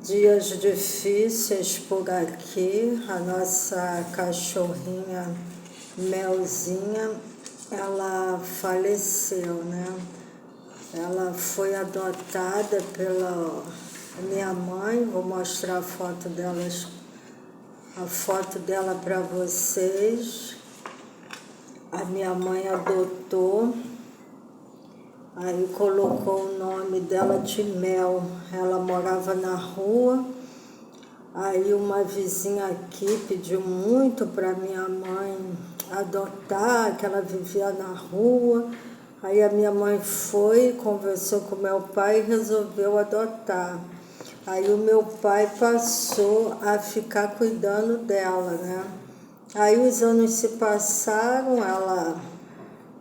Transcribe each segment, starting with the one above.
Dias difíceis por aqui. A nossa cachorrinha Melzinha, ela faleceu, né? Ela foi adotada pela minha mãe. Vou mostrar a foto dela para vocês. A minha mãe adotou. Aí colocou o nome dela de Mel. Ela morava na rua. Aí uma vizinha aqui pediu muito para minha mãe adotar, que ela vivia na rua. Aí a minha mãe foi, conversou com meu pai e resolveu adotar. Aí o meu pai passou a ficar cuidando dela, né? Aí os anos se passaram, ela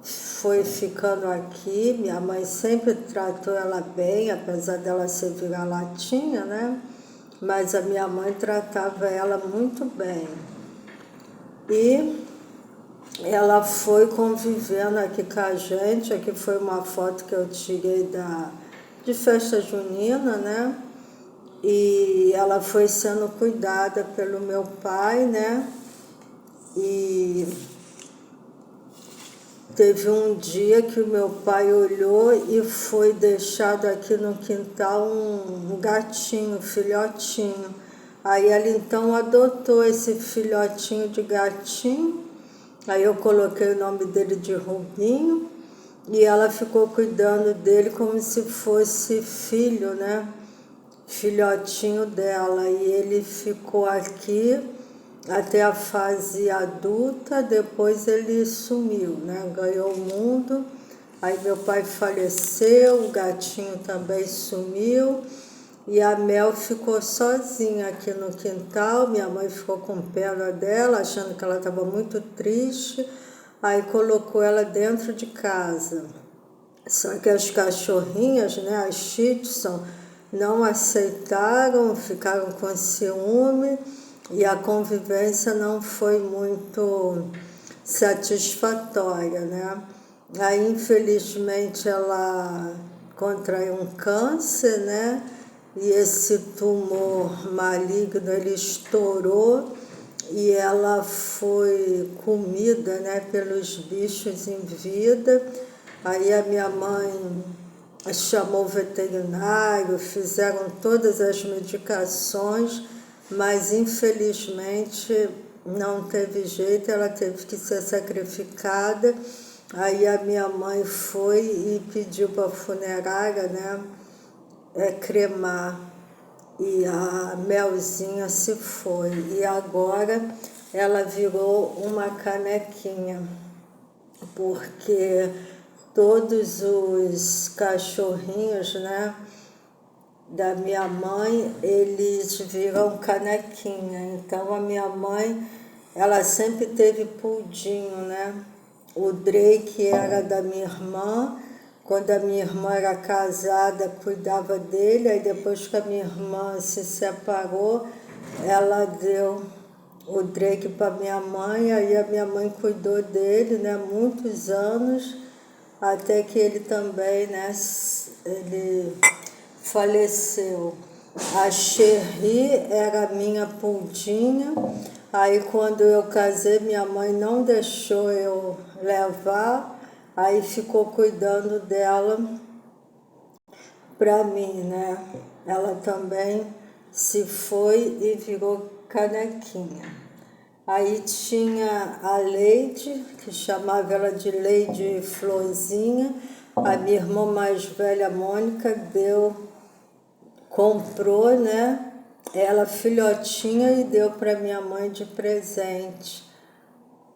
foi ficando aqui. Minha mãe sempre tratou ela bem, apesar dela ser vira-latinha, né? Mas a minha mãe tratava ela muito bem. E ela foi convivendo aqui com a gente. Aqui foi uma foto que eu tirei de festa junina, né? E ela foi sendo cuidada pelo meu pai, né? E teve um dia que o meu pai olhou e foi deixado aqui no quintal um gatinho, um filhotinho. Aí ela então adotou esse filhotinho de gatinho. Aí eu coloquei o nome dele de Rubinho e ela ficou cuidando dele como se fosse filho, né? Filhotinho dela. E ele ficou aqui até a fase adulta. Depois ele sumiu, né? Ganhou o mundo. Aí meu pai faleceu, o gatinho também sumiu. E a Mel ficou sozinha aqui no quintal. Minha mãe ficou com pena dela, achando que ela estava muito triste. Aí colocou ela dentro de casa. Só que as cachorrinhas, né, as Shih Tzu, não aceitaram, ficaram com ciúme e a convivência não foi muito satisfatória, né? Aí, infelizmente, ela contraiu um câncer, né? E esse tumor maligno, ele estourou e ela foi comida, né, pelos bichos em vida. Aí a minha mãe chamou o veterinário, fizeram todas as medicações, mas infelizmente não teve jeito, ela teve que ser sacrificada. Aí a minha mãe foi e pediu para a funerária, né, cremar. E a Melzinha se foi. E agora ela virou uma canequinha, porque todos os cachorrinhos, né, da minha mãe, eles viram canequinha. Então a minha mãe, ela sempre teve Pudim, né? O Drake era da minha irmã. Quando a minha irmã era casada, cuidava dele. Aí depois que a minha irmã se separou, ela deu o Drake para minha mãe. Aí a minha mãe cuidou dele, né, muitos anos, até que ele também, né, ele faleceu. A Cherry era minha puldinha. Aí quando eu casei, minha mãe não deixou eu levar, aí ficou cuidando dela para mim, né? Ela também se foi e virou canequinha. Aí tinha a Leide, que chamava ela de Leide Florzinha. A minha irmã mais velha, Mônica, comprou, né, ela filhotinha e deu para minha mãe de presente.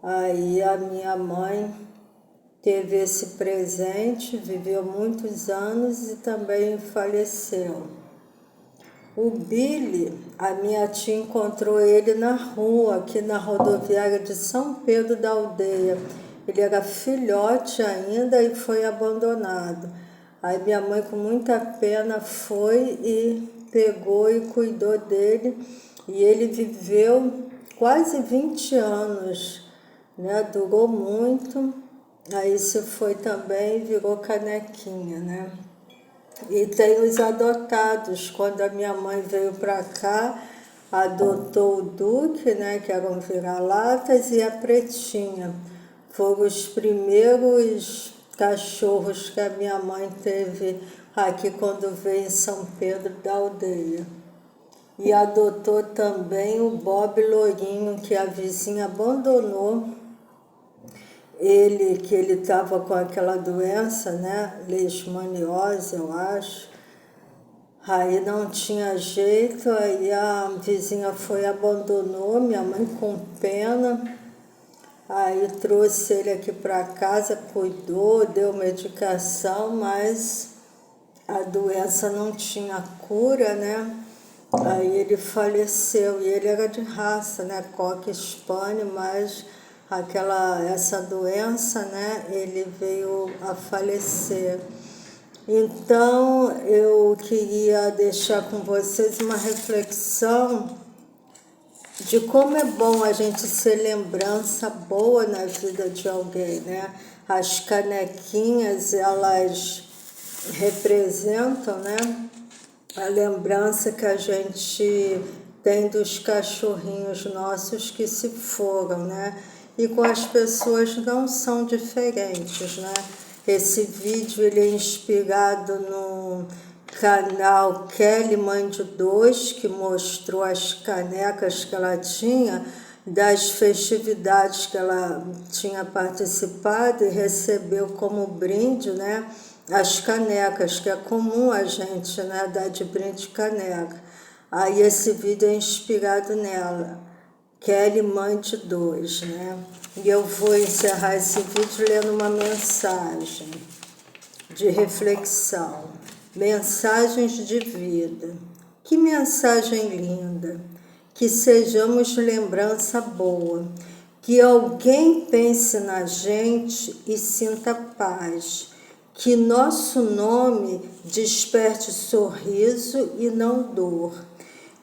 Aí a minha mãe teve esse presente, viveu muitos anos e também faleceu. O Billy, a minha tia encontrou ele na rua, aqui na rodoviária de São Pedro da Aldeia. Ele era filhote ainda e foi abandonado. Aí minha mãe, com muita pena, foi e pegou e cuidou dele. E ele viveu quase 20 anos, né? Durou muito. Aí se foi também, virou canequinha, né? E tem os adotados. Quando a minha mãe veio para cá, adotou o Duque, né, que eram vira-latas, e a Pretinha. Foram os primeiros cachorros que a minha mãe teve aqui quando veio em São Pedro da Aldeia. E adotou também o Bob Lourinho, que a vizinha abandonou. Que ele estava com aquela doença, né, leishmaniose, eu acho. Aí não tinha jeito, aí a vizinha foi e abandonou, minha mãe com pena. Aí trouxe ele aqui para casa, cuidou, deu medicação, mas a doença não tinha cura, né? Aí ele faleceu, e ele era de raça, né? Cocker Spaniel, mas essa doença, né? Ele veio a falecer. Então, eu queria deixar com vocês uma reflexão de como é bom a gente ser lembrança boa na vida de alguém, né? As canequinhas, elas representam, né, a lembrança que a gente tem dos cachorrinhos nossos que se foram, né? E com as pessoas não são diferentes, né? Esse vídeo ele é inspirado no canal Kelly Mãe de Dois, que mostrou as canecas que ela tinha das festividades que ela tinha participado e recebeu como brinde, né, as canecas, que é comum a gente, né, dar de brinde caneca. Aí esse vídeo é inspirado nela, Kelly Mãe de Dois, né? E eu vou encerrar esse vídeo lendo uma mensagem de reflexão. Mensagens de vida. Que mensagem linda! Que sejamos lembrança boa. Que alguém pense na gente e sinta paz. Que nosso nome desperte sorriso e não dor.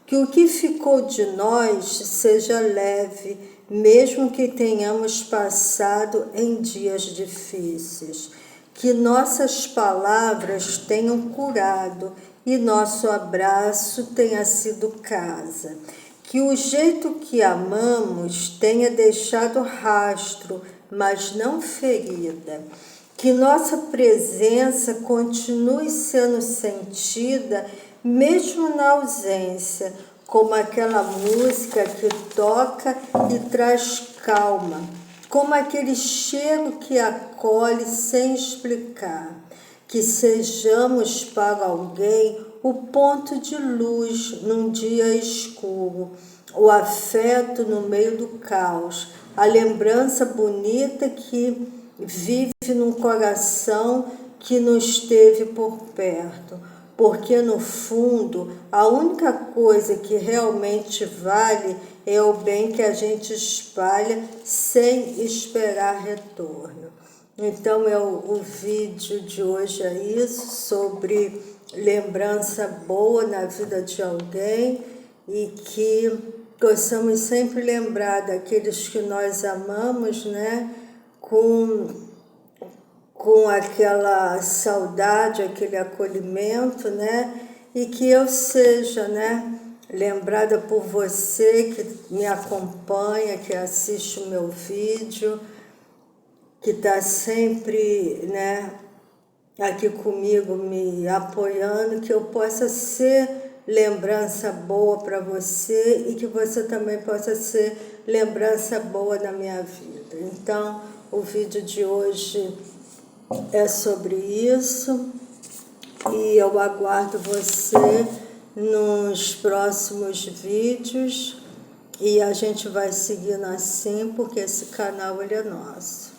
Que o que ficou de nós seja leve, mesmo que tenhamos passado em dias difíceis. Que nossas palavras tenham curado e nosso abraço tenha sido casa. Que o jeito que amamos tenha deixado rastro, mas não ferida. Que nossa presença continue sendo sentida mesmo na ausência, como aquela música que toca e traz calma, como aquele cheiro que acolhe sem explicar. Que sejamos para alguém o ponto de luz num dia escuro, o afeto no meio do caos, a lembrança bonita que vive num coração que nos teve por perto. Porque, no fundo, a única coisa que realmente vale é o bem que a gente espalha sem esperar retorno. Então, o vídeo de hoje é isso, sobre lembrança boa na vida de alguém, e que possamos sempre lembrar daqueles que nós amamos, né, com aquela saudade, aquele acolhimento, né? E que eu seja, né, lembrada por você que me acompanha, que assiste o meu vídeo, que está sempre, né, aqui comigo me apoiando, que eu possa ser lembrança boa para você e que você também possa ser lembrança boa na minha vida. Então, o vídeo de hoje é sobre isso, e eu aguardo você nos próximos vídeos, e a gente vai seguindo assim, porque esse canal ele é nosso.